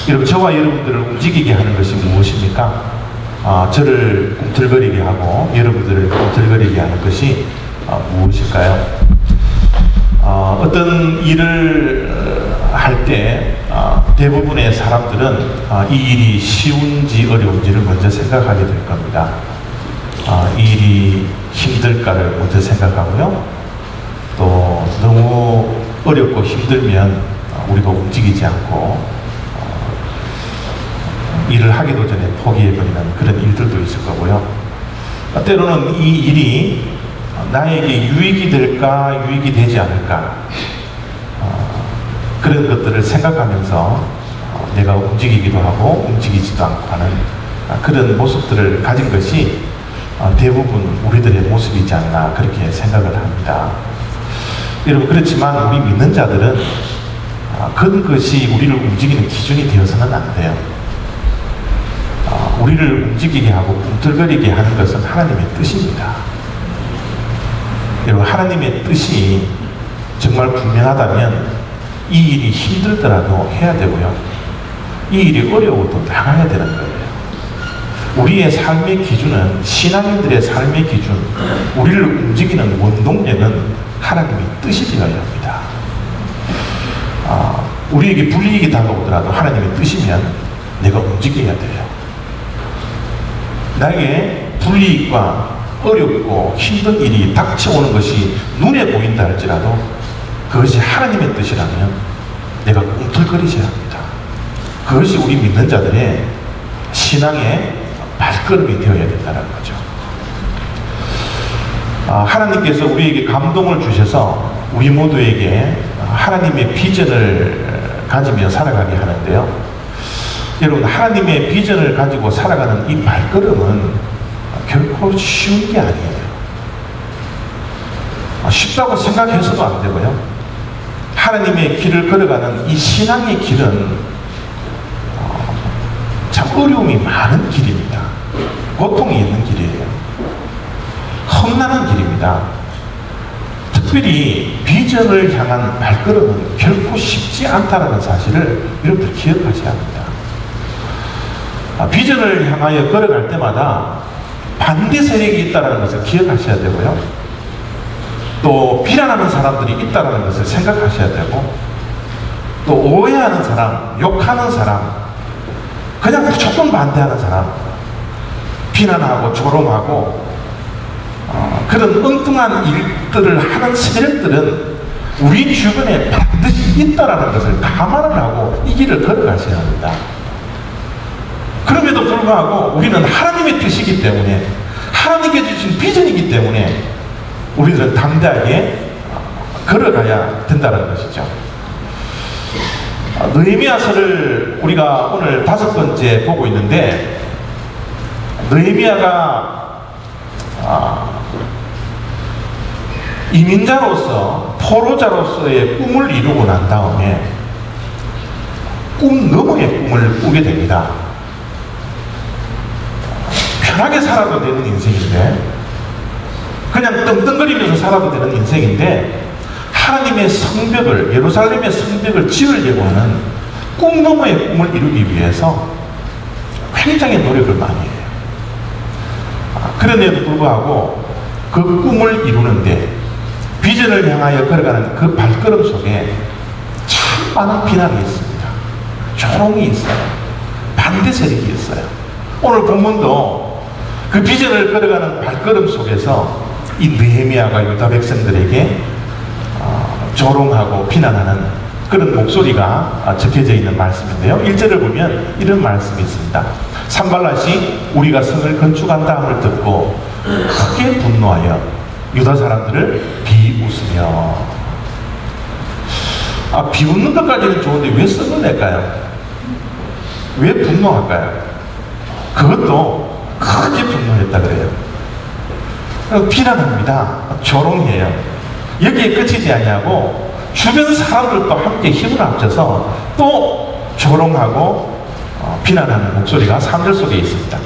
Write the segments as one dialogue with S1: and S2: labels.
S1: 여러분, 저와 여러분들을 움직이게 하는 것이 무엇입니까? 저를 꿈틀거리게 하고 여러분들을 꿈틀거리게 하는 것이 무엇일까요? 어떤 일을 할 때 대부분의 사람들은 이 일이 쉬운지 어려운지를 먼저 생각하게 될 겁니다. 이 일이 힘들까를 먼저 생각하고요. 또 너무 어렵고 힘들면 우리가 움직이지 않고 일을 하기도 전에 포기해버리는 그런 일들도 있을 거고요. 때로는 이 일이 나에게 유익이 될까 유익이 되지 않을까 그런 것들을 생각하면서 내가 움직이기도 하고 움직이지도 않고 하는 그런 모습들을 가진 것이 대부분 우리들의 모습이지 않나 그렇게 생각을 합니다. 여러분, 그렇지만 우리 믿는 자들은 그것이 우리를 움직이는 기준이 되어서는 안 돼요. 우리를 움직이게 하고 꿈틀거리게 하는 것은 하나님의 뜻입니다. 여러분, 하나님의 뜻이 정말 분명하다면 이 일이 힘들더라도 해야 되고요. 이 일이 어려워도 나가야 되는 거예요. 우리의 삶의 기준은, 신앙인들의 삶의 기준, 우리를 움직이는 원동력은 하나님의 뜻이 되어야 합니다. 우리에게 불이익이 다가오더라도 하나님의 뜻이면 내가 움직여야 돼요. 나에게 불이익과 어렵고 힘든 일이 닥쳐오는 것이 눈에 보인다 할지라도 그것이 하나님의 뜻이라면 내가 꿈틀거리셔야 합니다. 그것이 우리 믿는 자들의 신앙의 발걸음이 되어야 된다는 거죠. 하나님께서 우리에게 감동을 주셔서 우리 모두에게 하나님의 비전을 가지며 살아가게 하는데요. 여러분, 하나님의 비전을 가지고 살아가는 이 발걸음은 결코 쉬운 게 아니에요. 쉽다고 생각해서도 안 되고요. 하나님의 길을 걸어가는 이 신앙의 길은 참 어려움이 많은 길입니다. 고통이 있는 길이에요. 험난한 길입니다. 특별히 비전을 향한 발걸음은 결코 쉽지 않다는 사실을 여러분들 기억하셔야 합니다. 비전을 향하여 걸어갈 때마다 반대 세력이 있다는 것을 기억하셔야 되고요. 또 비난하는 사람들이 있다는 것을 생각하셔야 되고, 또 오해하는 사람, 욕하는 사람, 그냥 무조건 반대하는 사람, 비난하고 조롱하고 그런 엉뚱한 일들을 하는 세력들은 우리 주변에 반드시 있다는 것을 감안을 하고 이 길을 걸어가셔야 합니다. 그럼에도 불구하고 우리는 하나님의 뜻이기 때문에, 하나님께 주신 비전이기 때문에 우리들은 담대하게 걸어가야 된다는 것이죠. 느헤미야서를 우리가 오늘 5번째 보고 있는데, 느헤미야가 이민자로서, 포로자로서의 꿈을 이루고 난 다음에 꿈 너머의 꿈을 꾸게 됩니다. 편하게 살아도 되는 인생인데, 그냥 떵떵거리면서 살아도 되는 인생인데, 하나님의 성벽을, 예루살렘의 성벽을 지으려고 하는 꿈 너머의 꿈을 이루기 위해서 굉장히 노력을 많이 해요. 그런데도 불구하고 그 꿈을 이루는데, 비전을 향하여 걸어가는 그 발걸음 속에 참 많은 비난이 있습니다. 조롱이 있어요. 반대 세력이 있어요. 오늘 본문도 그 비전을 걸어가는 발걸음 속에서 이 느헤미야가 유다 백성들에게 조롱하고 비난하는 그런 목소리가 적혀져 있는 말씀인데요. 1절을 보면 이런 말씀이 있습니다. 산발랏이 우리가 성을 건축한다함을 듣고 크게 분노하여 유다 사람들을 비웃으며. 비웃는 것까지는 좋은데 왜 성을 낼까요? 왜 분노할까요? 그것도 크게 분노했다 그래요. 비난합니다. 조롱해요. 여기에 끝이지 아니하고 주변 사람들도 함께 힘을 합쳐서 또 조롱하고 비난하는 목소리가 3절 속에 있습니다.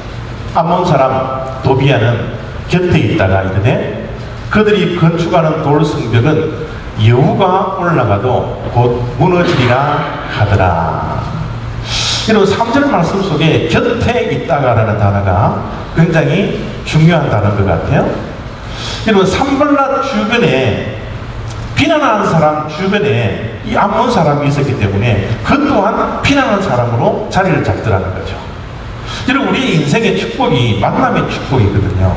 S1: 암몬 사람 도비야는 곁에 있다가 이르되 그들이 건축하는 돌 성벽은 여호가 올라가도 곧 무너지리라 하더라. 여러분 3절 말씀 속에 곁에 있다가라는 단어가 굉장히 중요한 단어인 것 같아요. 여러분 산발랏 주변에 비난하는 사람 주변에 이 암몬 사람이 있었기 때문에 그 또한 비난하는 사람으로 자리를 잡더라는 거죠. 여러분 우리 인생의 축복이 만남의 축복이거든요.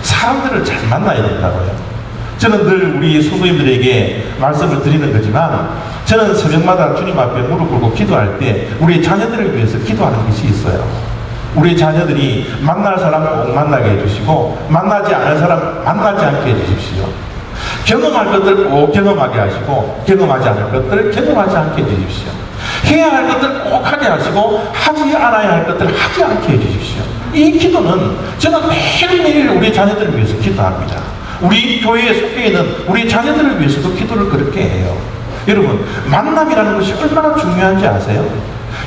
S1: 사람들을 잘 만나야 된다고요. 저는 늘 우리 성도님들에게 말씀을 드리는 거지만 저는 새벽마다 주님 앞에 무릎 꿇고 기도할 때 우리 자녀들을 위해서 기도하는 것이 있어요. 우리 자녀들이 만날 사람 꼭 만나게 해주시고 만나지 않을 사람 만나지 않게 해주십시오. 경험할 것들 꼭 경험하게 하시고 경험하지 않을 것들을 경험하지 않게 해주십시오. 해야 할 것들 꼭 하게 하시고 하지 않아야 할 것들을 하지 않게 해주십시오. 이 기도는 저는 매일매일 우리 자녀들을 위해서 기도합니다. 우리 교회에 속해 있는 우리 자녀들을 위해서도 기도를 그렇게 해요. 여러분 만남이라는 것이 얼마나 중요한지 아세요?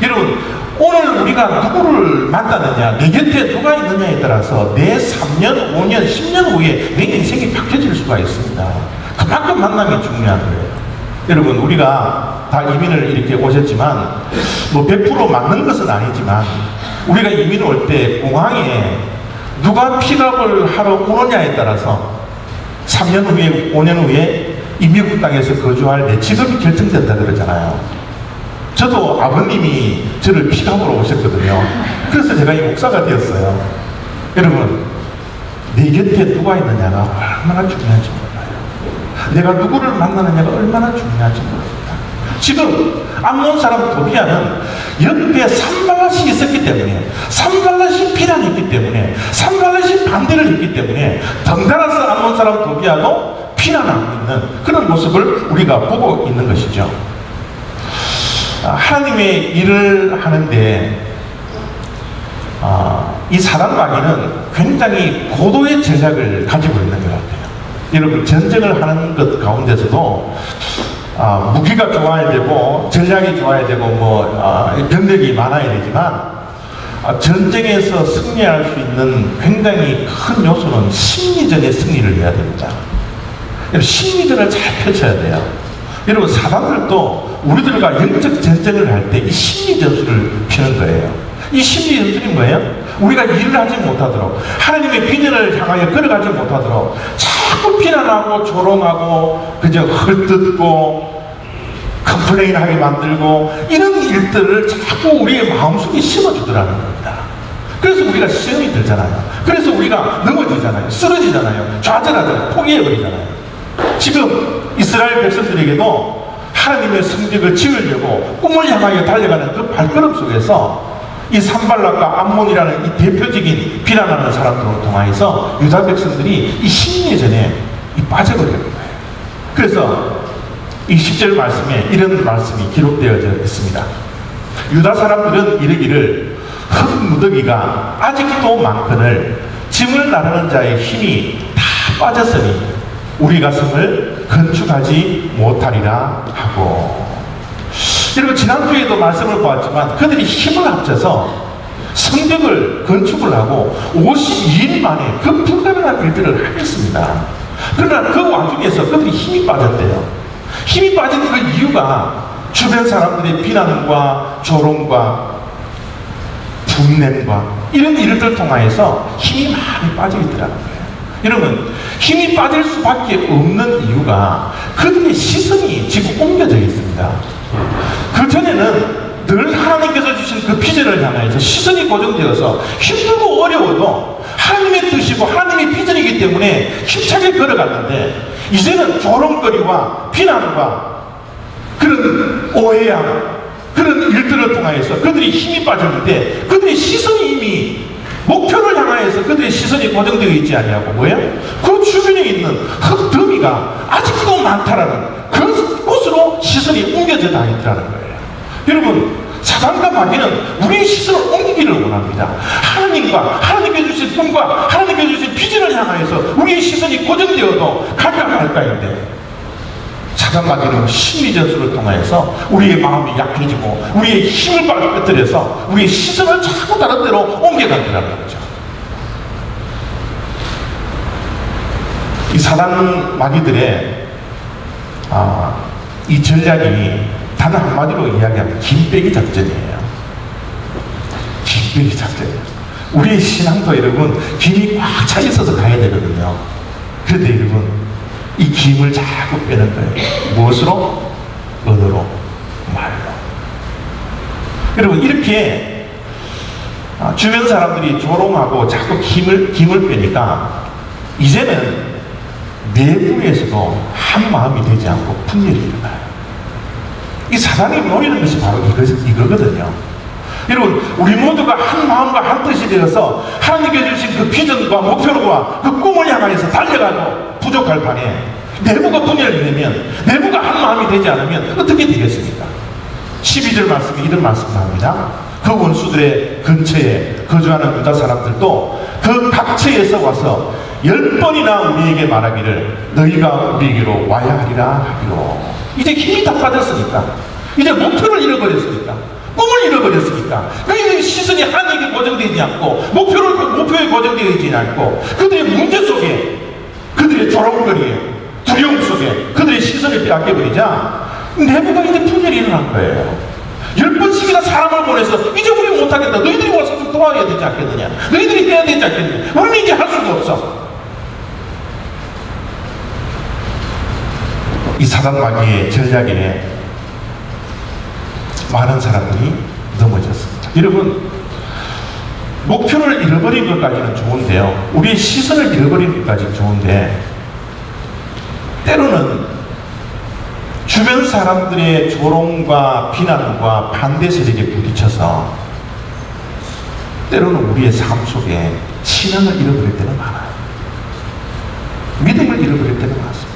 S1: 여러분 오늘 우리가 누구를 만나느냐 내 곁에 누가 있느냐에 따라서 내 3년, 5년, 10년 후에 내 인생이 바뀌어질 수가 있습니다. 그만큼 만남이 중요한 거예요. 여러분 우리가 다 이민을 이렇게 오셨지만 뭐 100% 맞는 것은 아니지만 우리가 이민 올 때 공항에 누가 픽업을 하러 오느냐에 따라서 3년 후에 5년 후에 이 미국 땅에서 거주할 내 직업이 결정된다 그러잖아요. 저도 아버님이 저를 픽업으로 오셨거든요. 그래서 제가 이 목사가 되었어요. 여러분 내 곁에 누가 있느냐가 얼마나 중요한지 몰라요. 내가 누구를 만나느냐가 얼마나 중요한지 모릅니다. 지금 암몬 사람 도비아는 옆에 산발랏이 있었기 때문에 산발랏이 비난이 있기 때문에 산발랏이 반대를 했기 때문에 덩달아서 암몬 사람 도비아도 비난하고 있는 그런 모습을 우리가 보고 있는 것이죠. 하나님의 일을 하는데 이 사단 마귀는 굉장히 고도의 전략을 가지고 있는 것 같아요. 여러분 전쟁을 하는 것 가운데서도 무기가 좋아야 되고 전략이 좋아야 되고 병력이 많아야 되지만 전쟁에서 승리할 수 있는 굉장히 큰 요소는 심리전의 승리를 해야 됩니다. 심리전을 잘 펼쳐야 돼요. 여러분 사단들도 우리들과 영적 전쟁을 할 때 이 심리 전술을 펴는 거예요. 이 심리 전술이 뭐예요? 우리가 일을 하지 못하도록 하나님의 비전을 향하여 걸어가지 못하도록 자꾸 비난하고 조롱하고 그저 헐뜯고 컴플레인하게 만들고 이런 일들을 자꾸 우리의 마음속에 심어주더라는 겁니다. 그래서 우리가 시험이 들잖아요. 그래서 우리가 넘어지잖아요. 쓰러지잖아요. 좌절하잖아요. 포기해버리잖아요. 지금 이스라엘 백성들에게도 하나님의 성벽을 지으려고 꿈을 향하여 달려가는 그 발걸음 속에서 이 산발랏과 암몬이라는 이 대표적인 비난하는 사람들을 통하여서 유다 백성들이 이 심리전에 빠져버리는 거예요. 그래서 이 10절 말씀에 이런 말씀이 기록되어져 있습니다. 유다 사람들은 이르기를 흙무더기가 아직도 많거늘 짐을 나르는 자의 힘이 다 빠졌으니 우리 가슴을 건축하지 못하리라 하고. 여러분 지난주에도 말씀을 보았지만 그들이 힘을 합쳐서 성벽을 건축을 하고 52일 만에 그 불가능한 일들을 하겠습니다. 그러나 그 와중에서 그들이 힘이 빠졌대요. 힘이 빠진 그 이유가 주변 사람들의 비난과 조롱과 분냄과 이런 일들 통하여서 힘이 많이 빠져 있더라는 거예요. 여러분 힘이 빠질 수밖에 없는 이유가 그들의 시선이 지금 옮겨져 있습니다. 그 전에는 늘 하나님께서 주신 그 비전을 향해서 시선이 고정되어서 힘들고 어려워도 하나님의 뜻이고 하나님의 비전이기 때문에 힘차게 걸어갔는데 이제는 조롱거리와 비난과 그런 오해야 그런 일들을 통하여서 그들이 힘이 빠졌는데 그들의 시선이 이미 목표를 향하여서 그들의 시선이 고정되어 있지 아니하고 뭐예요? 그 주변에 있는 흙더미가 아직도 많다라는 그곳으로 시선이 옮겨져 다니더라는 거예요. 여러분 사단과 마귀는 우리의 시선을 옮기기를 원합니다. 하나님과 하나님께 주신 꿈과 하나님께 주신 비전을 향하여서 우리의 시선이 고정되어도 갈까 말까인데 사단 마귀는 심리전술을 통하여서 우리의 마음이 약해지고 우리의 힘을 빠뜨려서 우리의 시선을 자꾸 다른 데로 옮겨간다는 거죠. 이 사단 마귀들의 이 전략이 단 한마디로 이야기하면 김빼기 작전이에요. 우리의 신앙도 여러분 김이 꽉 차 있어서 가야 되거든요. 그런데 여러분 이 김을 자꾸 빼는 거예요. 무엇으로? 언어로, 말로. 여러분 이렇게 주변 사람들이 조롱하고 자꾸 김을 빼니까 이제는 내부에서도 한 마음이 되지 않고 분열이 일어나요. 이 사단이 노리는 것이 바로 이거거든요. 여러분 우리 모두가 한 마음과 한 뜻이 되어서 하나님께 주신 그 비전과 목표와 그 꿈을 향해서 달려가고 부족할 판에 내부가 분열이 되면, 내부가 한 마음이 되지 않으면 어떻게 되겠습니까? 12절 말씀에 이런 말씀을 합니다. 그 원수들의 근처에 거주하는 유다 사람들도 그 각처에서 와서 10번이나 우리에게 말하기를 너희가 우리에게로 와야 하리라 하기로. 이제 힘이 다 빠졌으니까, 이제 목표를 잃어버렸으니까, 꿈을 잃어버렸으니까, 그들의 시선이 하나님에게 고정되지 않고 목표에 고정되어 있지 않고 그들의 문제 속에, 그들의 조롱거리에, 두려움 속에 그들의 시선을 빼앗겨버리자 내부가 이제 분열이 일어난 거예요. 10번씩이나 사람을 보내서 이제 우리 못하겠다, 너희들이 와서 좀 도와야 되지 않겠느냐, 너희들이 해야 되지 않겠느냐, 우리는 이제 할 수가 없어. 이 사단 마귀의 전략에 많은 사람들이 넘어졌습니다. 여러분 목표를 잃어버린 것까지는 좋은데요, 우리의 시선을 잃어버린 것까지는 좋은데 때로는 주변 사람들의 조롱과 비난과 반대 세력에 부딪혀서 때로는 우리의 삶 속에 신앙을 잃어버릴 때는 많아요. 믿음을 잃어버릴 때는 많습니다.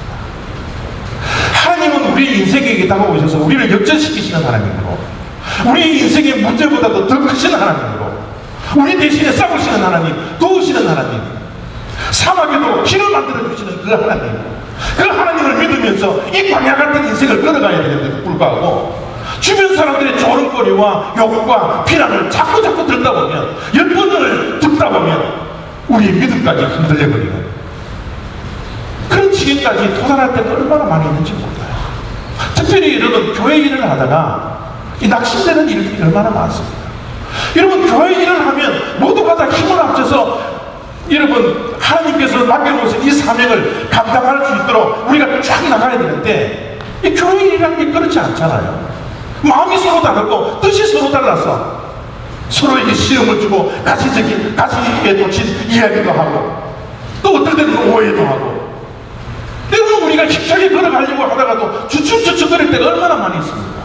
S1: 하나님은 우리 인생에게 다가오셔서 우리를 역전시키시는 하나님으로, 우리 인생의 문제보다도 더 크신 하나님으로, 우리 대신에 싸우시는 하나님, 도우시는 하나님, 사막에도 길을 만들어주시는 그 하나님, 그 하나님을 믿으면서 이 광야 같은 인생을 걸어가야 되는데도 불구하고 주변 사람들의 조롱거리와 욕과 비난을 자꾸 듣다 보면, 10번을 듣다 보면 우리의 믿음까지 흔들려버리는 그런 지경까지 도달할 때가 얼마나 많이 있는지 몰라요. 특별히 여러분 교회 일을 하다가 이 낙심되는 일들이 얼마나 많습니다. 여러분 교회 일을 하면 모두가 다 힘을 합쳐서 여러분 하나님께서 맡겨놓으신 이 사명을 감당할 수 있도록 우리가 쫙 나가야 되는데 이 교회 일이라는 게 그렇지 않잖아요. 마음이 서로 다르고 뜻이 서로 달라서 서로에게 시험을 주고 가시에 꽂힌 이야기도 하고 또 어떨 때는 오해도 하고, 때로는 우리가 힘차게 걸어가려고 하다가도 주춤주춤거릴 때가 얼마나 많이 있습니까?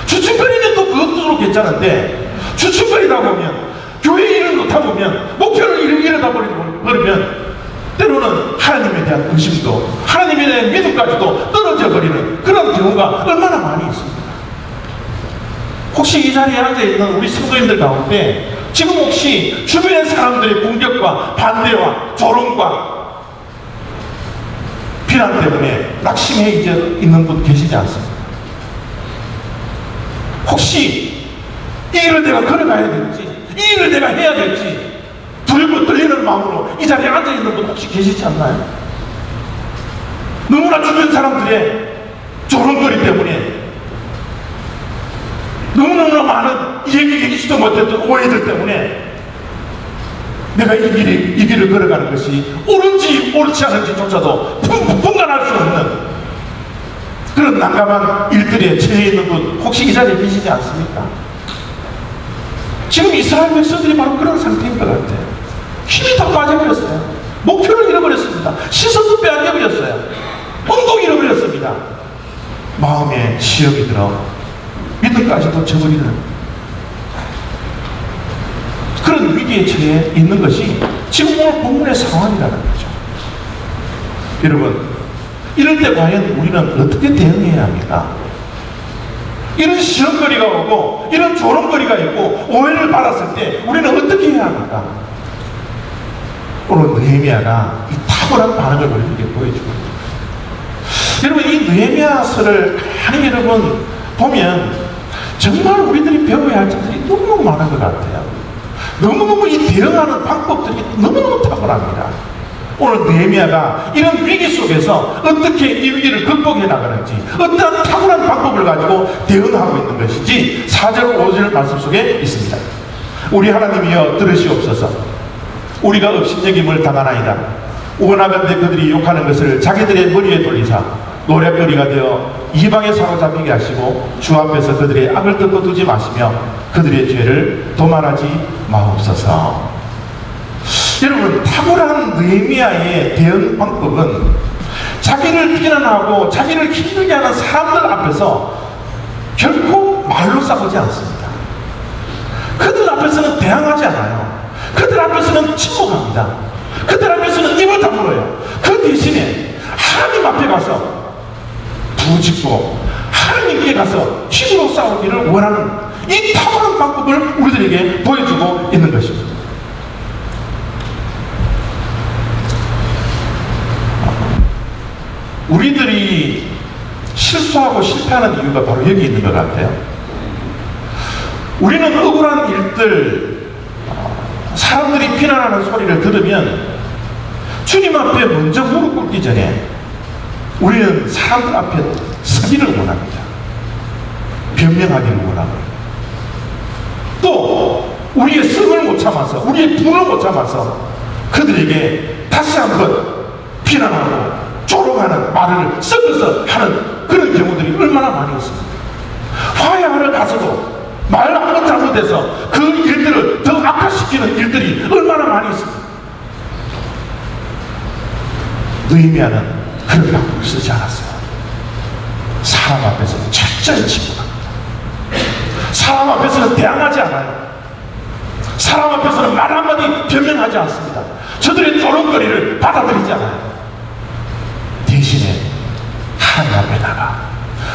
S1: 주춤거리면 또 그것도 괜찮은데 주춤거리다 보면, 교회 일을 놓다 보면, 목표를 잃어다 버리면 때로는 하나님에 대한 의심도, 하나님에 대한 믿음까지도 떨어져 버리는 그런 경우가 얼마나 많이 있습니다. 혹시 이 자리에 앉아있는 우리 성도님들 가운데 지금 혹시 주변의 사람들의 공격과 반대와 조롱과 비난 때문에 낙심해 있는 분 계시지 않습니까? 혹시 이 일을 내가 걸어가야 될지, 이 일을 내가 해야 될지 두렵고 떨리는 마음으로 이 자리에 앉아있는 분 혹시 계시지 않나요? 너무나 주변 사람들의 조롱거리 때문에, 너무너무 많은 얘기하지도 못했던 오해들 때문에 내가 이 길을 걸어가는 것이 옳은지 옳지 않은지조차도 분간할 수 없는 그런 난감한 일들에 처해 있는 분 혹시 이 자리에 계시지 않습니까? 지금 이스라엘 백성들이 바로 그런 상태인 것 같아요. 힘이 다 빠져버렸어요. 목표를 잃어버렸습니다. 시선도 빼앗겨버렸어요. 운동을 잃어버렸습니다. 마음에 시험이 들어 믿음까지도 저버리는 그런 위기에 처해 있는 것이 지금 오늘 본문의 상황이라는 거죠. 여러분, 이럴 때 과연 우리는 어떻게 대응해야 합니까? 이런 시험거리가 오고 이런 조롱거리가 있고 오해를 받았을 때 우리는 어떻게 해야 합니까? 오늘 느헤미야가 이 탁월한 반응을 우리에게 보여주고 있습니다. 여러분, 이 느헤미야서를 가만히 여러분 보면 정말 우리들이 배워야 할 점들이 너무너무 많은 것 같아요. 너무너무 이 대응하는 방법들이 너무너무 탁월합니다. 오늘 느헤미야가 이런 위기 속에서 어떻게 이 위기를 극복해 나가는지, 어떤 탁월한 방법을 가지고 대응하고 있는 것인지 4절 5절 말씀 속에 있습니다. 우리 하나님이여 들으시옵소서. 우리가 업신여김을 당하나이다. 원하건대 그들이 욕하는 것을 자기들의 머리에 돌리사 노랫거리가 되어 이방에 사로잡히게 하시고 주 앞에서 그들의 악을 덮어두지 마시며 그들의 죄를 도말하지 마옵소서. 여러분, 탁월한 느헤미야의 대응 방법은 자기를 비난하고 자기를 힘들게 하는 사람들 앞에서 결코 말로 싸우지 않습니다. 그들 앞에서는 대항하지 않아요. 그들 앞에서는 침묵합니다. 그들 앞에서는 입을 다물어요. 그 대신에 하나님 앞에 가서 부짓고 하나님께 가서 힘으로 싸우기를 원하는 이 탁월한 방법을 우리들에게 보여주고 있는 것입니다. 우리들이 실수하고 실패하는 이유가 바로 여기 있는 것 같아요. 우리는 억울한 일들, 사람들이 비난하는 소리를 들으면 주님 앞에 먼저 무릎 꿇기 전에 우리는 사람들 앞에 서기를 원합니다. 변명하기를 원합니다. 또 우리의 성을 못 참아서, 우리의 분을 못 참아서 그들에게 다시 한번 비난하고 조롱하는 말을 섞어서 하는 그런 경우들이 얼마나 많이 있습니다. 화해하러 가서도 말 한번 잘못해서 그 일들을 더 악화시키는 일들이 얼마나 많이 있습니다. 느헤미야는 그런 방법을 쓰지 않았어요. 사람 앞에서는 철저히 침묵합니다. 사람 앞에서는 대항하지 않아요. 사람 앞에서는 말 한마디 변명하지 않습니다. 저들의 조롱거리를 받아들이지 않아요. 대신에 하나님 앞에 나가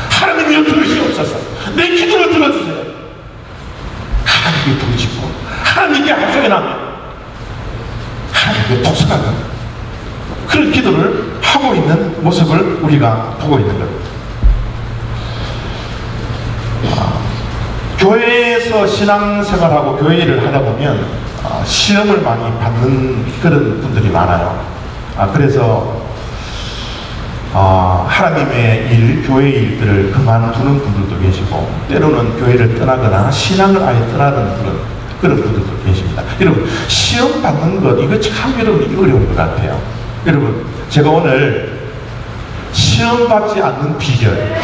S1: 하나님이여 들으시옵소서. 내 기도를 들어주세요. 하나님께 부르짖고 하나님께 합성해나면 하나님께 독서하는 그런 기도를 하고 있는 모습을 우리가 보고 있는 겁니다. 교회에서 신앙생활하고 교회 일을 하다 보면 시험을 많이 받는 그런 분들이 많아요. 그래서 하나님의 일, 교회의 일들을 그만두는 분들도 계시고 때로는 교회를 떠나거나 신앙을 아예 떠나는 그런 분들도 계십니다. 여러분, 시험 받는 것 이거 참 여러분이 어려운 것 같아요. 여러분, 제가 오늘 시험 받지 않는 비결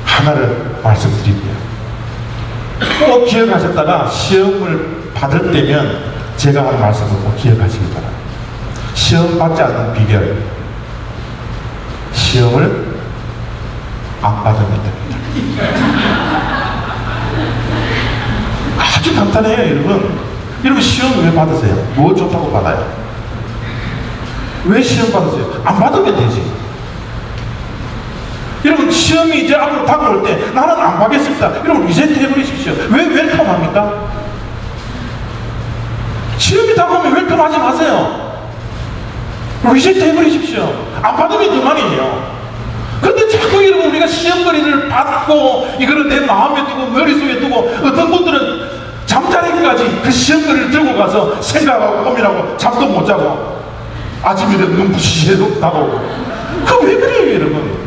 S1: 하나를 말씀드릴게요. 꼭 기억하셨다가 시험을 받을 때면 제가 한 말씀을 꼭 기억하시기 바랍니다. 시험 받지 않는 비결, 시험을 안 받으면 됩니다. 아주 간단해요. 여러분 시험 왜 받으세요? 뭐 좋다고 받아요? 왜 시험 받으세요? 안 받으면 되지. 여러분, 시험이 이제 앞으로 다가올 때 나는 안 받겠습니다. 여러분, 리셋 해버리십시오. 왜 웰컴 합니까? 시험이 다가오면 웰컴 하지 마세요. 리셋 해버리십시오. 안 받으면 그만이에요. 그런데 자꾸 여러분, 우리가 시험거리를 받고 이거를 내 마음에 두고 머릿속에 두고 어떤 분들은 잠자리까지 그 시험거리를 들고 가서 생각하고 고민하고 잠도 못 자고 아침에 눈부시게 다가오고. 그거 왜 그래요, 여러분?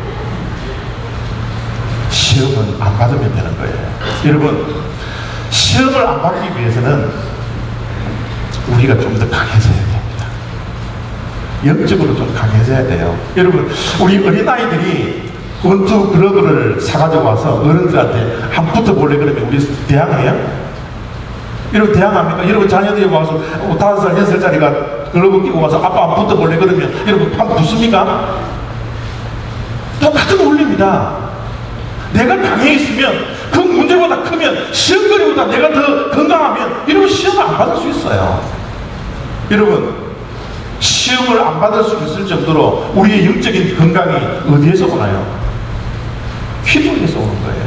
S1: 시험은 안 받으면 되는 거예요. 여러분, 시험을 안 받기 위해서는 우리가 좀 더 강해져야 됩니다. 영적으로 좀 강해져야 돼요. 여러분, 우리 어린아이들이 원투 글러브를 사가지고 와서 어른들한테 한 붙어볼래 그러면 우리 대항해요? 여러분, 대항합니까? 여러분, 자녀들이 와서 5살, 6살짜리가 글러브 끼고 와서 아빠 한 붙어볼래 그러면 여러분, 한 붙습니까? 똑같은 원리입니다. 내가 강해 있으면 그 문제보다 크면 시험거리보다 내가 더 건강하면 여러분, 시험을 안 받을 수 있어요. 여러분, 시험을 안 받을 수 있을 정도로 우리의 영적인 건강이 어디에서 오나요? 기도에서 오는 거예요.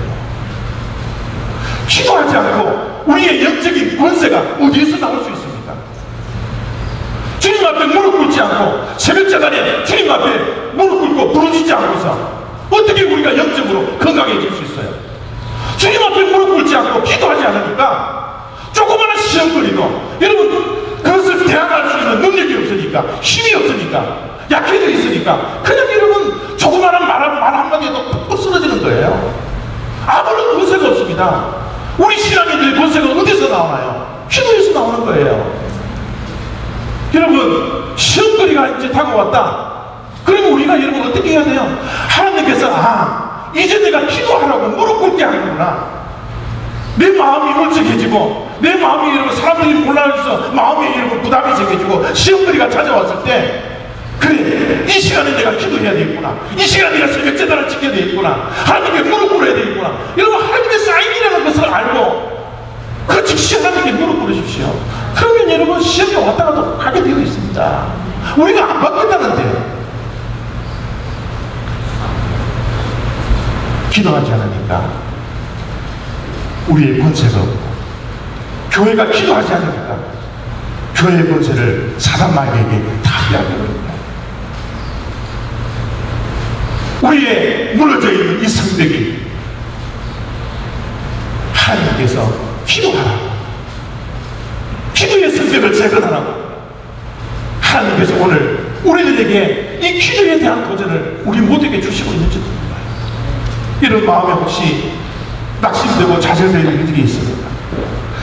S1: 기도하지 않고 우리의 영적인 권세가 어디에서 나올 수 있습니까? 주님 앞에 무릎 꿇지 않고 새벽자간에 주님 앞에 무릎 꿇고 부르짖지 않고서 어떻게 우리가 영적으로 건강해질 수 있어요? 주님 앞에 무릎 꿇지 않고 기도하지 않으니까 조그마한 시험거리도 여러분 그것을 대항할 수 있는 능력이 없으니까, 힘이 없으니까, 약해져 있으니까 그냥 여러분 조그마한 말 한마디에도 푹 쓰러지는 거예요. 아무런 권세가 없습니다. 우리 신앙인들이 권세가 어디서 나오나요? 기도에서 나오는 거예요. 여러분, 시험거리가 이제 다가왔다. 그러면 우리가 여러분 어떻게 해야 돼요? 하나님께서 이제 내가 기도하라고 무릎 꿇게 하는구나. 내 마음이 울적해지고 내 마음이 여러분 사람들이 몰라줘서 마음이 여러분 부담이 생겨지고 시험거리가 찾아왔을 때 그래, 이 시간에 내가 기도해야 되겠구나. 이 시간에 내가 새벽 제단을 지켜야 되겠구나. 하나님께 무릎 꿇어야 되겠구나. 여러분, 하나님의 사인이라는 것을 알고 그 즉시 하나님께 무릎 꿇으십시오. 그러면 여러분 시험이 왔다 갔다 하게 되어 있습니다. 우리가 안 받겠다는데 기도하지 않으니까 우리의 권세가 없고, 교회가 기도하지 않으니까 교회의 권세를 사단마귀에게 다 빼앗겨버립니다. 우리의 무너져 있는 이 성벽이 하나님께서 기도하라, 기도의 성벽을 재건하라고 하나님께서 오늘 우리들에게 이 기도에 대한 도전을 우리 모두에게 주시고 있는지 모릅니다. 이런 마음에 혹시 낙심되고 좌절되는 일들이 있습니까?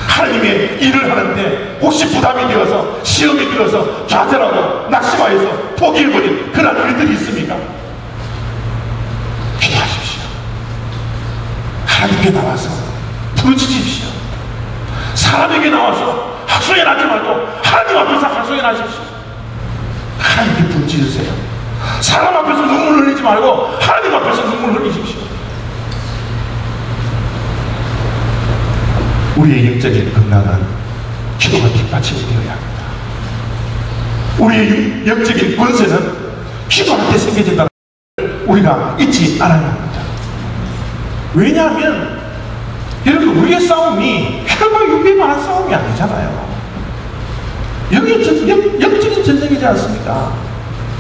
S1: 하나님의 일을 하는데 혹시 부담이 되어서 시험이 들어서 좌절하고 낙심하여서 포기해버린 그런 일들이 있습니까? 기도하십시오. 하나님께 나와서 부르짖으십시오. 사람에게 나와서 하소연하지 말고 하나님 앞에서 하소연하십시오. 하나님께 부르짖으세요. 사람 앞에서 눈물 흘리지 말고 하나님 앞에서 눈물 흘리십시오. 우리의 영적인 건강은 기도가 뒷받침이 되어야 합니다. 우리의 영적인 권세는 기도할 때 생겨진다는 것을 우리가 잊지 않아야 합니다. 왜냐하면 여러분, 우리의 싸움이 혈과 육에 관한 싸움이 아니잖아요. 영적인 전쟁이지 않습니까?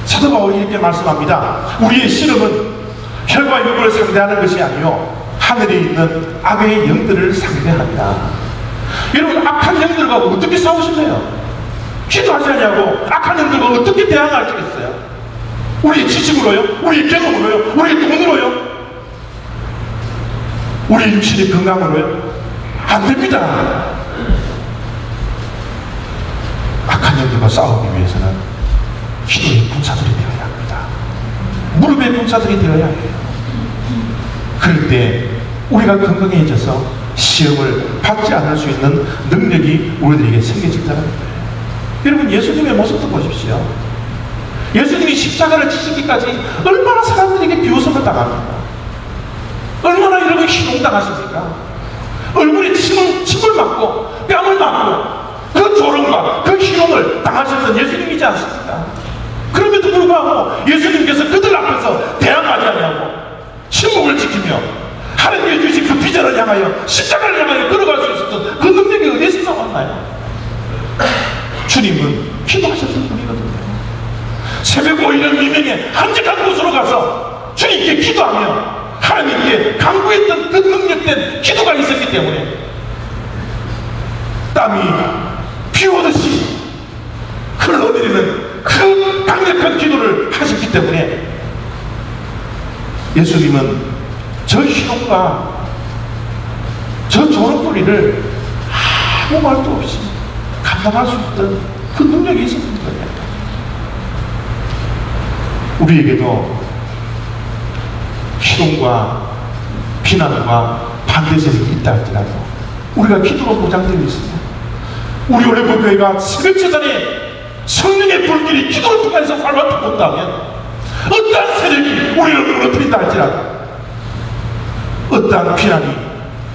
S1: 사도 바울이 이렇게 말씀합니다. 우리의 씨름은 혈과 육을 상대하는 것이 아니요 하늘에 있는 악의 영들을 상대한다. 여러분, 악한 영들과 어떻게 싸우실래요? 기도하지 않냐고 악한 영들과 어떻게 대항하시겠어요? 우리의 지식으로요? 우리의 경험으로요? 우리의 돈으로요? 우리의 육신의 건강으로요? 안 됩니다. 악한 영들과 싸우기 위해서는 기도의 군사들이 되어야 합니다. 무릎의 군사들이 되어야 해요. 그럴 때 우리가 건강해져서 시험을 받지 않을 수 있는 능력이 우리들에게 생겨진다는 거예요. 여러분, 예수님의 모습도 보십시오. 예수님이 십자가를 지시기까지 얼마나 사람들에게 비웃음을 당합니까? 얼마나 여러분 희롱당하십니까? 얼굴에 침을 맞고 뺨을 맞고 그 조롱과 그 희롱을 당하셨던 예수님이지 않습니까? 그럼에도 불구하고 예수님께서 그들 앞에서 대항하지 않냐고 침묵을 지키며 하나님의 주신 그 비전을 향하여 십자가를 향하여 걸어갈 수 있었던 그 능력이 어디서 나왔나요? 주님은 기도하셨던 분이거든요. 새벽 5일은 미명에 한적한 곳으로 가서 주님께 기도하며 하나님께 간구했던 그 능력된 기도가 있었기 때문에 땀이 비 오듯이 흘러내리는 그 강력한 기도를 하셨기 때문에 예수님은 저 희롱과 저 조롱거리를 아무 말도 없이 감당할 수 있던 그 능력이 있었던 거예요. 우리에게도 희롱과 비난과 반대세력이 있다 할지라도 우리가 기도로 보장되어 있습니다. 우리 올레보교회가 새벽제단에 성령의 불길이 기도를 통해서 활발히 온다면 어떠한 세력이 우리를 무너뜨린다 할지라도 어떠한 비난이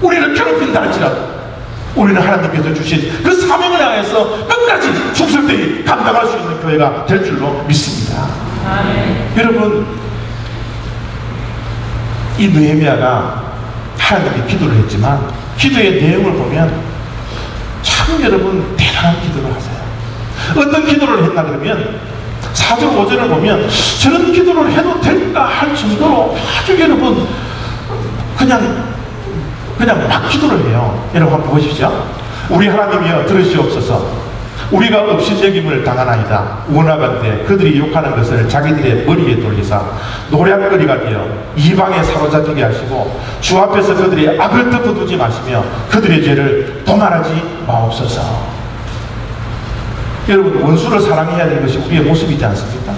S1: 우리를 괴롭힌다 할지라도 우리는 하나님께서 주신 그 사명을 향해서 끝까지 죽을 때에 감당할 수 있는 교회가 될 줄로 믿습니다. 여러분, 이 느헤미야가 하나님께 기도를 했지만 기도의 내용을 보면 참 여러분 대단한 기도를 하세요. 어떤 기도를 했나 그러면 4절 5절을 보면 저런 기도를 해도 될까 할 정도로 아주 여러분 그냥 막 기도를 해요. 여러분 한번 보십시오. 우리 하나님이여 들으시옵소서. 우리가 업신여김을 당하나이다. 원하건대 그들이 욕하는 것을 자기들의 머리에 돌리사 노략거리가 되어 이방에 사로잡히게 하시고 주 앞에서 그들의 악을 덮어두지 마시며 그들의 죄를 도말하지 마옵소서. 여러분, 원수를 사랑해야 하는 것이 우리의 모습이지 않습니까?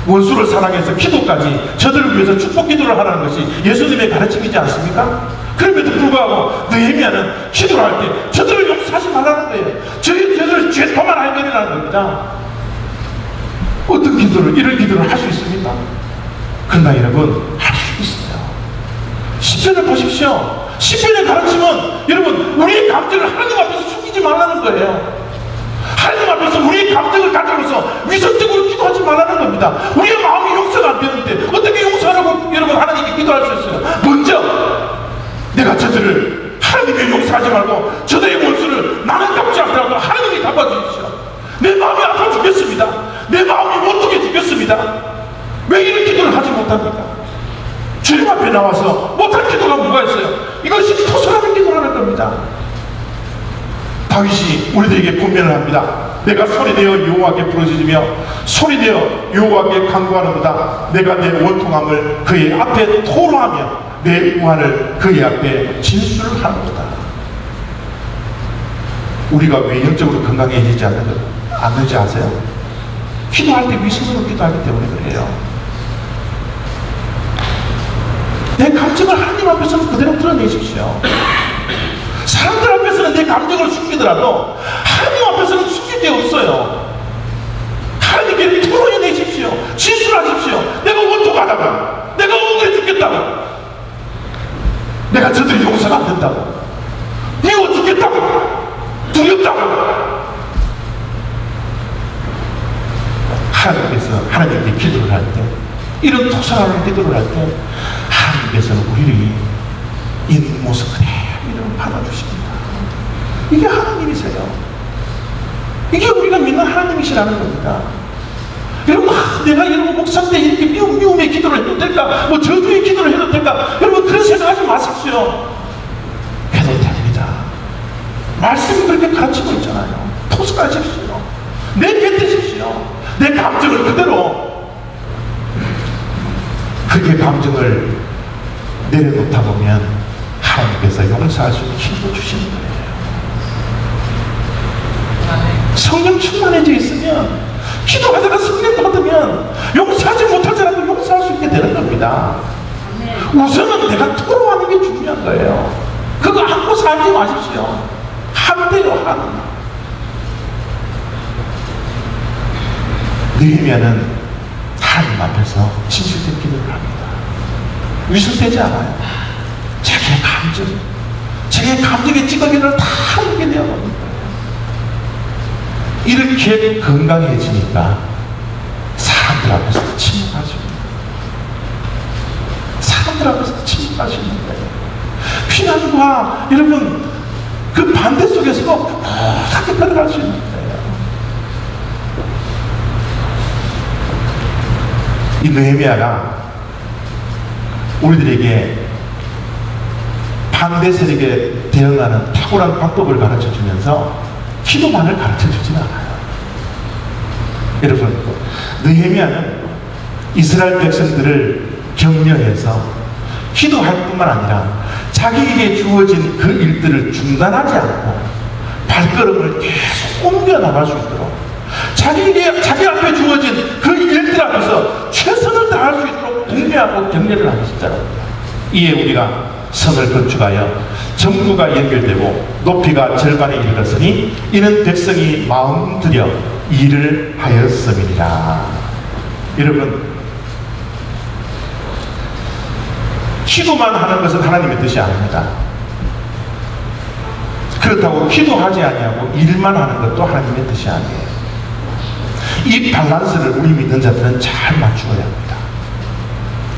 S1: 원수를 사랑해서 기도까지 저들을 위해서 축복 기도를 하라는 것이 예수님의 가르침이지 않습니까? 그럼에도 불구하고 느헤미야는 기도를 할 때 저들을 용서하지 말라는 거예요. 저들을 죄 도말하게 되라는 겁니다. 어떤 기도를, 이런 기도를 할 수 있습니까? 그러나 여러분, 할 수 있어요. 시편을 보십시오. 시편의 가르침은 여러분, 우리의 감정을 하나님 앞에서 숨기지 말라는 거예요. 하나님 앞에서 우리의 감정을 가지고서 위선적으로 기도하지 말라는 겁니다. 우리의 마음이 용서가 안 되는데 어떻게 용서하라고 여러분 하나님께 기도할 수 있어요? 먼저 내가 저들을 하나님께 용서하지 말고 저들의 원수를 나는 갚지 않더라도 하나님이 갚아주십시오. 내 마음이 아파 죽겠습니다. 내 마음이 못되게 죽겠습니다. 왜 이런 기도를 하지 못합니까? 주님 앞에 나와서 못할 기도가 뭐가 있어요? 이것이 토설하는 기도라는 겁니다. 다윗이 우리들에게 분명을 합니다. 내가 소리내어 여호와께 부르짖으며 소리내어 여호와께 간구하는도다. 내가 내 원통함을 그의 앞에 토로하며 내 우환을 그의 앞에 진술을 하는도다. 우리가 왜 영적으로 건강해지지 않는지 아세요? 기도할 때 위선으로 기도하기 때문에 그래요. 내 감정을 하나님 앞에서는 그대로 드러내십시오. 사람들 앞에서는 내 감정을 숨기더라도 하나님 앞에서는 숨길 게 없어요. 하나님께 토로해내십시오. 진술하십시오. 내가 원통하다고, 내가 억울해 죽겠다고, 내가 저들이 용서가 안 된다고, 미워 죽겠다고, 두렵다고. 하나님께 기도를 할 때, 이런 토설하는 기도를 할 때 하나님께서는 우리를 있는 모습 그대로 받아주십니다. 이게 하나님이세요. 이게 우리가 믿는 하나님이시라는 겁니다. 여러분, 내가 여러분 목사 때 이렇게 미움의 기도를 해도 될까? 뭐 저주의 기도를 해도 될까? 여러분, 그런 생각하지 마십시오. 해도 됩니다. 말씀이 그렇게 가르치고 있잖아요. 토스하십시오. 내뱉으십시오. 내 감정을 그대로. 그렇게 감정을 내려놓다 보면 하나님께서 용서할 수 있는 힘도 주시는 거예요. 성령 충만해져 있으면, 기도하다가 성령 받으면 용서하지 못할 사람도 용서할 수 있게 되는 겁니다. 우선은 내가 토로하는 게 중요한 거예요. 그거 안고 살지 마십시오. 한대로 한. 느헤미야는 하나님 앞에서 진실된 기도를 합니다. 위선되지 않아요. 자기의 감정의 찌꺼기를 다 하게 되어버린 거예요. 이렇게 건강해지니까 사람들 앞에서도 침묵할 수 있는 거예요. 사람들 앞에서도 침묵할 수 있는 거예요. 피난과 여러분 그 반대 속에서도 푸르게 걸어갈 수 있는 거예요. 이 느헤미야가 우리들에게 반대 세력에 대응하는 탁월한 방법을 가르쳐 주면서 기도만을 가르쳐 주진 않아요. 여러분, 느헤미야는 이스라엘 백성들을 격려해서 기도할 뿐만 아니라 자기에게 주어진 그 일들을 중단하지 않고 발걸음을 계속 옮겨 나갈 수 있도록 자기 앞에 주어진 그 일들 앞에서 최선을 다할 수 있도록 독려하고 격려를 하기 시작합니다. 이에 우리가 성을 건축하여 정부가 연결되고 높이가 절반에 이르렀으니 이는 백성이 마음 들여 일을 하였음이니라. 여러분, 기도만 하는 것은 하나님의 뜻이 아닙니다. 그렇다고 기도하지 아니하고 일만 하는 것도 하나님의 뜻이 아니에요. 이 밸런스를 우리 믿는 자들은 잘 맞추어야 합니다.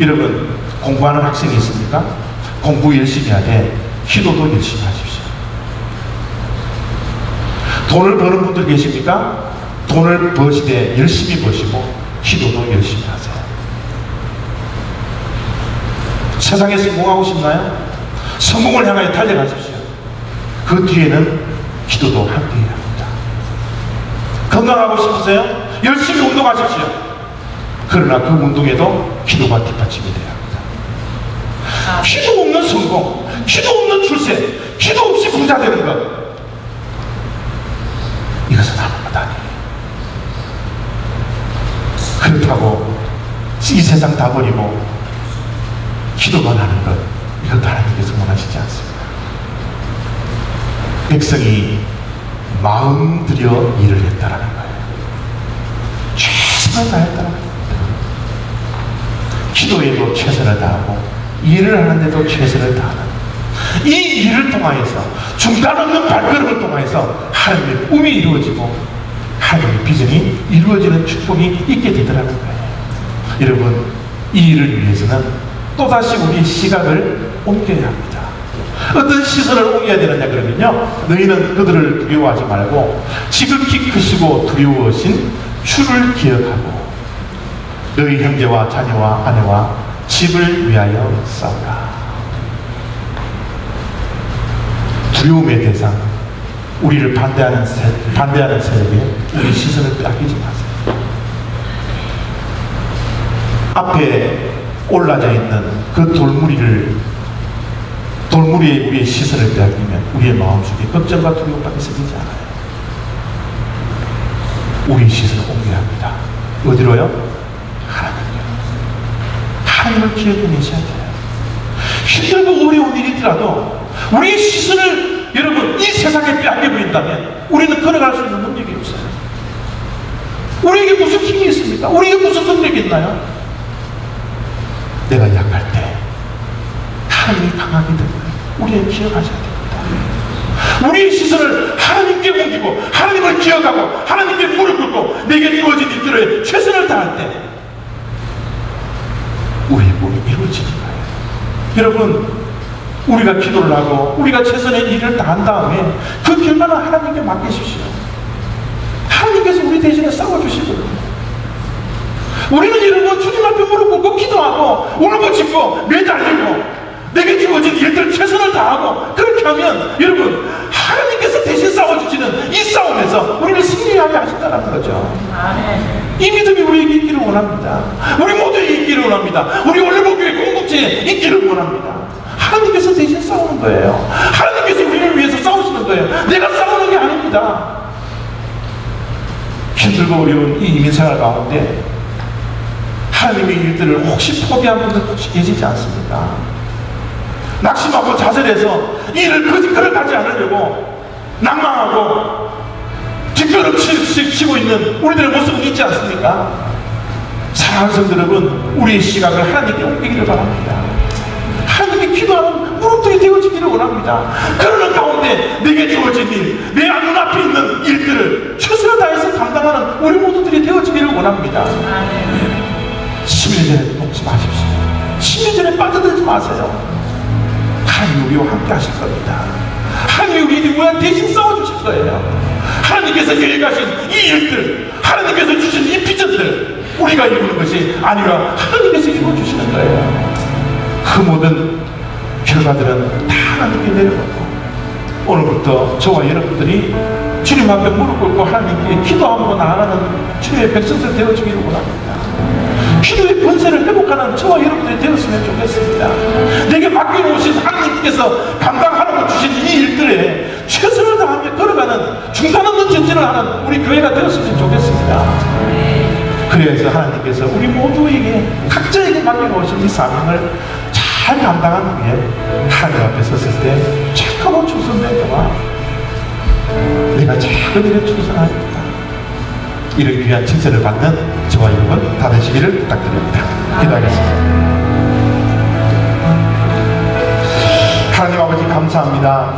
S1: 여러분, 공부하는 학생이 있습니까? 공부 열심히 하되 기도도 열심히 하십시오. 돈을 버는 분들 계십니까? 돈을 버시되 열심히 버시고 기도도 열심히 하세요. 세상에 성공하고 싶나요? 성공을 향하여 달려가십시오. 그 뒤에는 기도도 함께 해야 합니다. 건강하고 싶으세요? 열심히 운동하십시오. 그러나 그 운동에도 기도가 뒷받침이 돼야 합니다. 기도 없는 성공, 기도 없는 출세, 기도 없이 부자 되는 것, 이것은 아무것도 아니에요. 그렇다고 이 세상 다 버리고 기도만 하는 것, 이것도 하나님께서 원하시지 않습니다. 백성이 마음 들여 일을 했다라는 거예요. 최선을 다했다는 거예요. 기도에도 최선을 다하고 일을 하는데도 최선을 다하는 이 일을 통하여서 중단 없는 발걸음을 통하여서 하나님의 꿈이 이루어지고 하나님의 비전이 이루어지는 축복이 있게 되더라는 거예요. 여러분, 이 일을 위해서는 또다시 우리의 시각을 옮겨야 합니다. 어떤 시선을 옮겨야 되느냐 그러면요, 너희는 그들을 두려워하지 말고 지극히 크시고 두려우신 주를 기억하고 너희 형제와 자녀와 아내와 집을 위하여 싸우라. 두려움의 대상, 우리를 반대하는 세력에 우리 시선을 빼앗기지 마세요. 앞에 올라져 있는 그 돌무리에 우리의 시선을 빼앗기면 우리의 마음속에 걱정과 두려움밖에 생기지 않아요. 우리의 시선을 옮겨야 합니다. 어디로요? 하나님을 기억해 내셔야 돼요. 힘들고 어려운 일이더라도 우리의 시선을 여러분 이 세상에 빼앗겨 버린다면 우리는 걸어갈 수 있는 능력이 없어요. 우리에게 무슨 힘이 있습니까? 우리에게 무슨 능력이 있나요? 내가 약할 때 하나님이 강하게 될 거예요. 우리는 기억하셔야 됩니다. 우리의 시선을 하나님께 옮기고 하나님을 기억하고 하나님께 무릎 꿇고 내게 주어진 일들에 최선을 다할 때 우리의 몸이 이루어지는 거예요. 여러분, 우리가 기도를 하고 우리가 최선의 일을 다한 다음에 그 결과는 하나님께 맡기십시오. 하나님께서 우리 대신에 싸워주시거든요. 우리는 여러분 주님 앞에 무릎 꿇고 기도하고 울부짖고 매달리고 내게 주어진 일들 최선을 다하고 그렇게 하면 여러분 하나님께서 대신 싸워주시는 이 싸움에서 우리를 승리하게 하신다는 거죠. 이 믿음이 우리에게 있기를 원합니다. 우리 모두에게 있기를 원합니다. 우리 올리브교회 공동체에 있기를 원합니다. 하나님께서 대신 싸우는 거예요. 하나님께서 우리를 위해서 싸우시는 거예요. 내가 싸우는 게 아닙니다. 힘들고 어려운 이 이민생활 가운데 하나님의 일들을 혹시 포기한 분들 혹시 계시지 않습니까? 낙심하고 좌절해서 이 일을 걸어가지 않으려고 낭망하고 뒷걸음치고 있는 우리들의 모습은 있지 않습니까? 사랑하는 성도 여러분, 우리의 시각을 하나님께 옮기기를 바랍니다. 하나님께 기도하는 무릎들이 되어지기를 원합니다. 그러는 가운데 내게 주어진 일, 내 눈앞에 있는 일들을 최선을 다해서 감당하는 우리 모두들이 되어지기를 원합니다. 심리전에 먹지 마십시오. 심리전에 빠져들지 마세요. 하나님이 우리와 함께 하실 겁니다. 하나님이 우리를 위해 대신 싸워주실 거예요. 하나님께서 계획하신 이 일들, 하나님께서 주신 이 비전들, 우리가 이루는 것이 아니라 하나님께서 이루어주시는 거예요. 그 모든 결과들은 다 하나님께 내려놓고 오늘부터 저와 여러분들이 주님 앞에 무릎 꿇고 하나님께 기도하고 나아가는 주의 백성들 되어주기를 원합니다. 기도의 권세를 회복하는 저와 여러분들이 되었으면 좋겠습니다. 내게 맡겨놓으신 하나님께서 감당하라고 주신 이 일들에 최선을 다하며 걸어가는 중단 없는 전진을 하는 우리 교회가 되었으면 좋겠습니다. 그래서 하나님께서 우리 모두에게 각자에게 맡겨놓으신 이 사명을 잘 감당한 후에 하나님 앞에 섰을 때 착하고 충성된 자와 내가 작은 일에 충성하겠다, 이를 위한 칭찬을 받는 저와 여러분 다 되시기를 부탁드립니다. 기도하겠습니다. 하나님 아버지 감사합니다.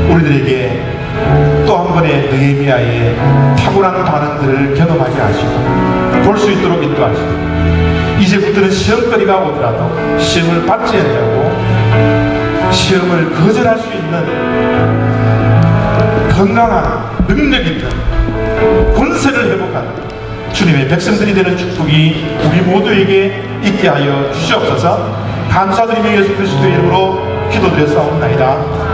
S1: 우리들에게 또 한 번의 느헤미야의 탁월한 반응들을 경험하게 하시고 볼 수 있도록 인도하시고 이제부터는 시험거리가 오더라도 시험을 받지 않냐고 시험을 거절할 수 있는 건강한 능력 있는 권세를 회복하는 주님의 백성들이 되는 축복이 우리 모두에게 있게 하여 주시옵소서. 감사드리며 예수 그리스도의 이름으로 기도드렸사옵나이다.